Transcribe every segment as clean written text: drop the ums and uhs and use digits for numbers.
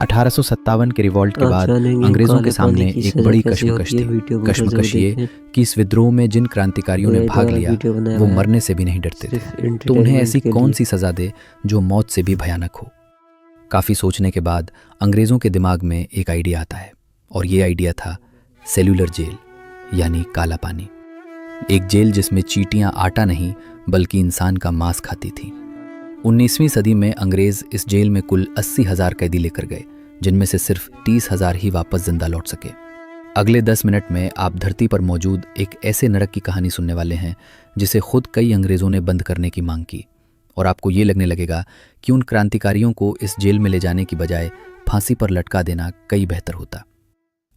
1857 के रिवॉल्ट के बाद अंग्रेजों के सामने एक बड़ी कश्मकश थी। कश्मकश ये कि इस विद्रोह में जिन क्रांतिकारियों ने भाग लिया वो मरने से भी नहीं डरते थे, तो उन्हें ऐसी कौन सी सज़ा दे जो मौत से भी भयानक हो। काफ़ी सोचने के बाद अंग्रेज़ों के दिमाग में एक आइडिया आता है, और ये आइडिया था सेल्यूलर जेल, यानी काला पानी। एक जेल जिसमें चींटियाँ आटा नहीं बल्कि इंसान का मांस खाती थीं। 19वीं सदी में अंग्रेज़ इस जेल में कुल 80,000 कैदी लेकर गए, जिनमें से सिर्फ 30,000 ही वापस जिंदा लौट सके। अगले 10 मिनट में आप धरती पर मौजूद एक ऐसे नरक की कहानी सुनने वाले हैं जिसे खुद कई अंग्रेज़ों ने बंद करने की मांग की, और आपको ये लगने लगेगा कि उन क्रांतिकारियों को इस जेल में ले जाने की बजाय फांसी पर लटका देना कई बेहतर होता।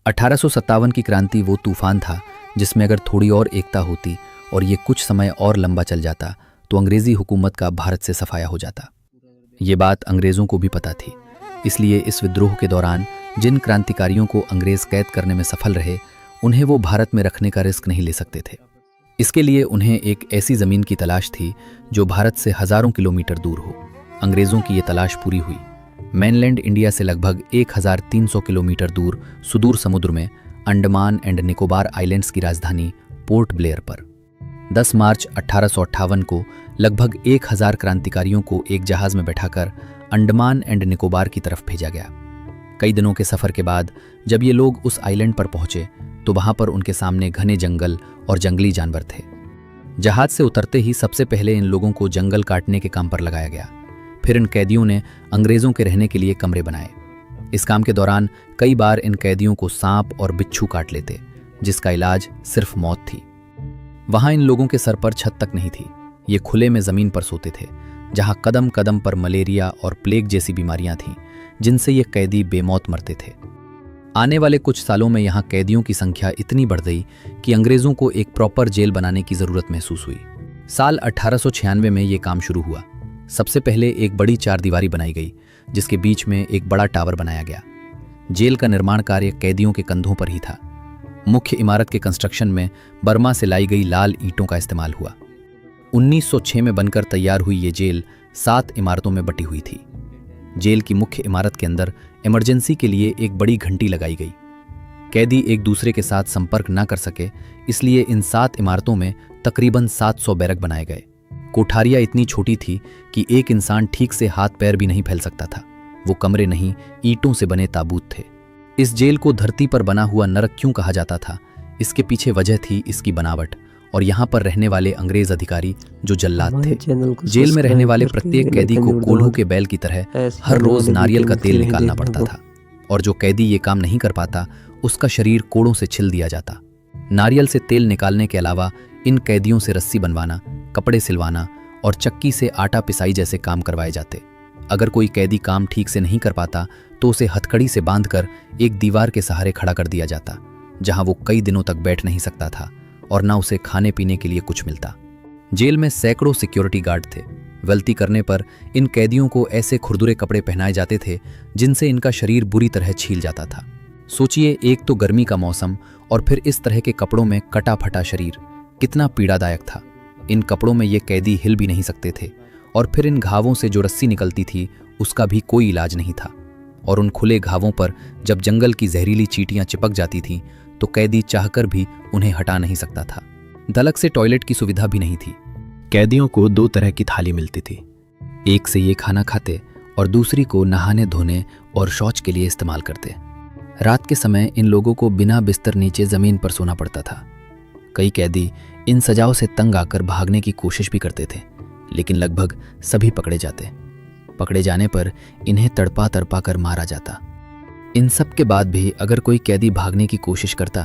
1857 की क्रांति वो तूफान था जिसमें अगर थोड़ी और एकता होती और ये कुछ समय और लंबा चल जाता तो अंग्रेज़ी हुकूमत का भारत से सफाया हो जाता। ये बात अंग्रेज़ों को भी पता थी, इसलिए इस विद्रोह के दौरान जिन क्रांतिकारियों को अंग्रेज़ कैद करने में सफल रहे उन्हें वो भारत में रखने का रिस्क नहीं ले सकते थे। इसके लिए उन्हें एक ऐसी ज़मीन की तलाश थी जो भारत से हज़ारों किलोमीटर दूर हो। अंग्रेज़ों की ये तलाश पूरी हुई। मेनलैंड इंडिया से लगभग 1300 किलोमीटर दूर सुदूर समुद्र में अंडमान एंड निकोबार आइलैंड्स की राजधानी पोर्ट ब्लेयर पर 10 मार्च 1858 को लगभग 1000 क्रांतिकारियों को एक जहाज़ में बैठाकर अंडमान एंड निकोबार की तरफ भेजा गया। कई दिनों के सफ़र के बाद जब ये लोग उस आइलैंड पर पहुंचे तो वहां पर उनके सामने घने जंगल और जंगली जानवर थे। जहाज से उतरते ही सबसे पहले इन लोगों को जंगल काटने के काम पर लगाया गया। फिर इन कैदियों ने अंग्रेज़ों के रहने के लिए कमरे बनाए। इस काम के दौरान कई बार इन कैदियों को सांप और बिच्छू काट लेते, जिसका इलाज सिर्फ मौत थी। वहां इन लोगों के सर पर छत तक नहीं थी। ये खुले में ज़मीन पर सोते थे, जहां कदम कदम पर मलेरिया और प्लेग जैसी बीमारियां थीं, जिनसे ये कैदी बेमौत मरते थे। आने वाले कुछ सालों में यहाँ कैदियों की संख्या इतनी बढ़ गई कि अंग्रेज़ों को एक प्रॉपर जेल बनाने की ज़रूरत महसूस हुई। साल 1896 में ये काम शुरू हुआ। सबसे पहले एक बड़ी चारदीवारी बनाई गई, जिसके बीच में एक बड़ा टावर बनाया गया। जेल का निर्माण कार्य कैदियों के कंधों पर ही था। मुख्य इमारत के कंस्ट्रक्शन में बर्मा से लाई गई लाल ईंटों का इस्तेमाल हुआ। 1906 में बनकर तैयार हुई ये जेल 7 इमारतों में बटी हुई थी। जेल की मुख्य इमारत के अंदर इमरजेंसी के लिए एक बड़ी घंटी लगाई गई। कैदी एक दूसरे के साथ संपर्क न कर सके, इसलिए इन 7 इमारतों में तकरीबन 700 बैरक बनाए गए। कोठारियां इतनी छोटी थी कि एक इंसान ठीक से हाथ पैर भी नहीं फैल सकता था। वो कमरे नहीं, ईंटों से बने ताबूत थे। इस जेल को धरती पर बना हुआ नरक क्यों कहा जाता था? इसके पीछे वजह थी इसकी बनावट और यहाँ पर रहने वाले अंग्रेज अधिकारी जो जल्लाद थे। जेल में रहने वाले प्रत्येक कैदी को कोल्हू के बैल की तरह हर रोज नारियल का तेल निकालना पड़ता था, और जो कैदी ये काम नहीं कर पाता उसका शरीर कोड़ों से छिल दिया जाता। नारियल से तेल निकालने के अलावा इन कैदियों से रस्सी बनवाना, कपड़े सिलवाना और चक्की से आटा पिसाई जैसे काम करवाए जाते। अगर कोई कैदी काम ठीक से नहीं कर पाता तो उसे हथकड़ी से बांधकर एक दीवार के सहारे खड़ा कर दिया जाता, जहां वो कई दिनों तक बैठ नहीं सकता था और ना उसे खाने पीने के लिए कुछ मिलता। जेल में सैकड़ों सिक्योरिटी गार्ड थे। गलती करने पर इन कैदियों को ऐसे खुरदुरे कपड़े पहनाए जाते थे जिनसे इनका शरीर बुरी तरह छील जाता था। सोचिए, एक तो गर्मी का मौसम और फिर इस तरह के कपड़ों में कटा फटा शरीर, कितना पीड़ादायक था। इन कपड़ों में ये कैदी हिल भी नहीं सकते थे, और फिर इन घावों से जो रस्सी निकलती थी उसका भी कोई इलाज नहीं था। और उन खुले घावों पर जब जंगल की जहरीली चींटियां चिपक जाती थीं तो कैदी चाहकर भी उन्हें हटा नहीं सकता था। दलक से टॉयलेट की सुविधा भी नहीं थी। कैदियों को 2 तरह की थाली मिलती थी, एक से ये खाना खाते और दूसरी को नहाने धोने और शौच के लिए इस्तेमाल करते। रात के समय इन लोगों को बिना बिस्तर नीचे ज़मीन पर सोना पड़ता था। कई कैदी इन सजाओं से तंग आकर भागने की कोशिश भी करते थे, लेकिन लगभग सभी पकड़े जाते। पकड़े जाने पर इन्हें तड़पा तड़पा कर मारा जाता। इन सब के बाद भी अगर कोई कैदी भागने की कोशिश करता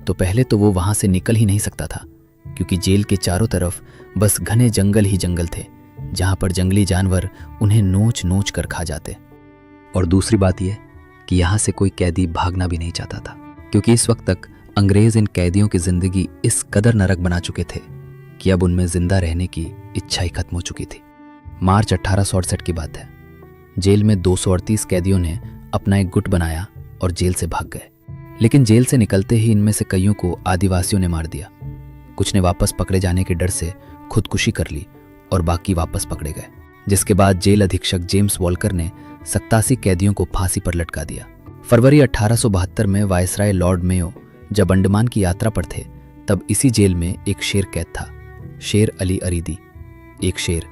तो पहले तो वो वहां से निकल ही नहीं सकता था, क्योंकि जेल के चारों तरफ बस घने जंगल ही जंगल थे, जहां पर जंगली जानवर उन्हें नोच नोच कर खा जाते। और दूसरी बात यह कि यहाँ से कोई कैदी भागना भी नहीं चाहता था, क्योंकि इस वक्त तक अंग्रेज इन कैदियों की जिंदगी इस कदर नरक बना चुके थे कि अब उनमें जिंदा रहने की इच्छा ही खत्म हो चुकी थी। मार्च 1868 की बात है। जेल में 238 कैदियों ने अपना एक गुट बनाया और जेल से भाग गए, लेकिन जेल से निकलते ही इनमें से कईयों को आदिवासियों ने मार दिया। कुछ ने वापस पकड़े जाने के डर से खुदकुशी कर ली और बाकी वापस पकड़े गए, जिसके बाद जेल अधीक्षक जेम्स वॉल्कर ने 87 कैदियों को फांसी पर लटका दिया। फरवरी 1872 में वायसराय लॉर्ड मेयो जब अंडमान की यात्रा पर थे तब इसी जेल में एक शेर कैद था, शेर अली अरीदी, एक शेर।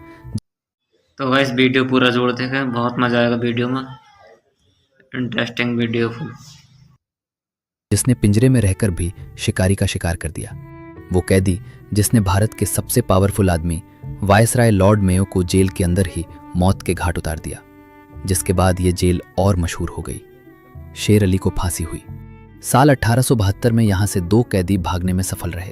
तो गाइस वीडियो पूरा जोड़ देखें, बहुत मजा आएगा वीडियो में, इंटरेस्टिंग वीडियो। जिसने पिंजरे में रहकर भी शिकारी का शिकार कर दिया, वो कैदी जिसने भारत के सबसे पावरफुल आदमी वायसराय लॉर्ड मेयो को जेल के अंदर ही मौत के घाट उतार दिया, जिसके बाद ये जेल और मशहूर हो गई। शेर अली को फांसी हुई। साल 1872 में यहां से 2 कैदी भागने में सफल रहे।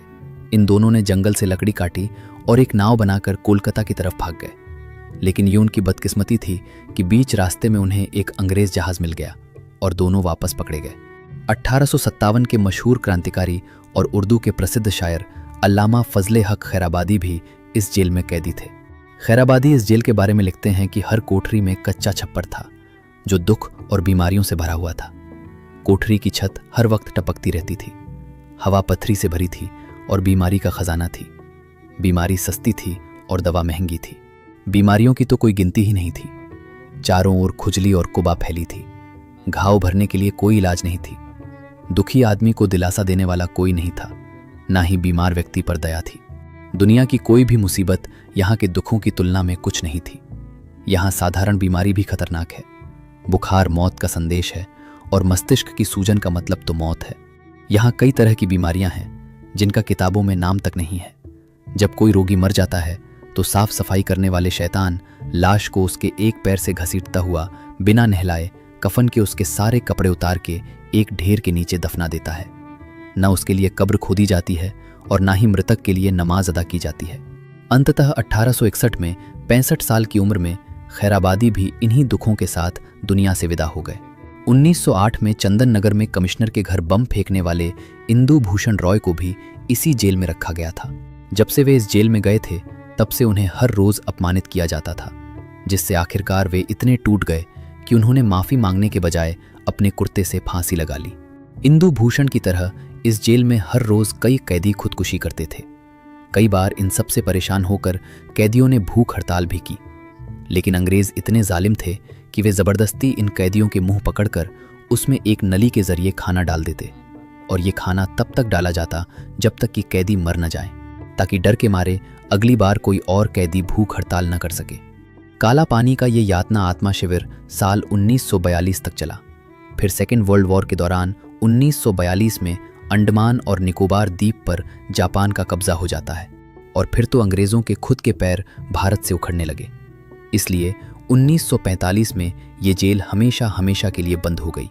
इन दोनों ने जंगल से लकड़ी काटी और एक नाव बनाकर कोलकाता की तरफ भाग गए। लेकिन ये उनकी बदकिस्मती थी कि बीच रास्ते में उन्हें एक अंग्रेज जहाज मिल गया और दोनों वापस पकड़े गए। 1857 के मशहूर क्रांतिकारी और उर्दू के प्रसिद्ध शायर अल्लामा फजले हक खैराबादी भी इस जेल में कैदी थे। खैराबादी इस जेल के बारे में लिखते हैं कि हर कोठरी में कच्चा छप्पर था जो दुख और बीमारियों से भरा हुआ था। कोठरी की छत हर वक्त टपकती रहती थी, हवा पत्थरी से भरी थी और बीमारी का खजाना थी। बीमारी सस्ती थी और दवा महंगी थी। बीमारियों की तो कोई गिनती ही नहीं थी। चारों ओर खुजली और कुबा फैली थी। घाव भरने के लिए कोई इलाज नहीं थी। दुखी आदमी को दिलासा देने वाला कोई नहीं था, ना ही बीमार व्यक्ति पर दया थी। दुनिया की कोई भी मुसीबत यहाँ के दुखों की तुलना में कुछ नहीं थी। यहाँ साधारण बीमारी भी खतरनाक है। बुखार मौत का संदेश है और मस्तिष्क की सूजन का मतलब तो मौत है। यहाँ कई तरह की बीमारियां हैं जिनका किताबों में नाम तक नहीं है। जब कोई रोगी मर जाता है तो साफ सफाई करने वाले शैतान लाश को उसके एक पैर से घसीटता हुआ बिना नहलाए कफन के उसके सारे कपड़े उतार के एक ढेर के नीचे दफना देता है। न उसके लिए कब्र खोदी जाती है और ना ही मृतक के लिए नमाज अदा की जाती है। अंततः 1861 में 65 साल की उम्र में खैराबादी भी इन्हीं दुखों के साथ दुनिया से विदा हो गए। 1908 में चंदन नगर में कमिश्नर के घर बम फेंकने वाले इंदु भूषण रॉय को भी इसी जेल में रखा गया था। जब से वे इस जेल में गए थे तब से उन्हें हर रोज अपमानित किया जाता था, जिससे आखिरकार वे इतने टूट गए कि उन्होंने माफी मांगने के बजाय अपने कुर्ते से फांसी लगा ली। इंदु भूषण की तरह इस जेल में हर रोज कई कैदी खुदकुशी करते थे। कई बार इन सब से परेशान होकर कैदियों ने भूख हड़ताल भी की, लेकिन अंग्रेज इतने जालिम थे कि वे जबरदस्ती इन कैदियों के मुंह पकड़कर उसमें एक नली के जरिए खाना डाल देते, और ये खाना तब तक डाला जाता जब तक कि कैदी मर न जाए, ताकि डर के मारे अगली बार कोई और कैदी भूख हड़ताल न कर सके। काला पानी का ये यातना आत्मा शिविर साल 1942 तक चला। फिर सेकेंड वर्ल्ड वॉर के दौरान 1942 में अंडमान और निकोबार द्वीप पर जापान का कब्जा हो जाता है और फिर तो अंग्रेज़ों के खुद के पैर भारत से उखड़ने लगे। इसलिए 1945 में ये जेल हमेशा हमेशा के लिए बंद हो गई।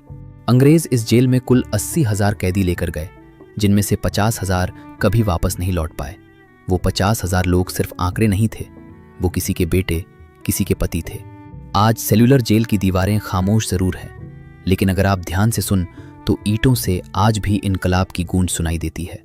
अंग्रेज़ इस जेल में कुल 80,000 कैदी लेकर गए, जिनमें से 50,000 कभी वापस नहीं लौट पाए। वो 50,000 लोग सिर्फ आंकड़े नहीं थे, वो किसी के बेटे, किसी के पति थे। आज सेल्यूलर जेल की दीवारें खामोश जरूर हैं, लेकिन अगर आप ध्यान से सुन तो ईंटों से आज भी इनकलाब की गूंज सुनाई देती है।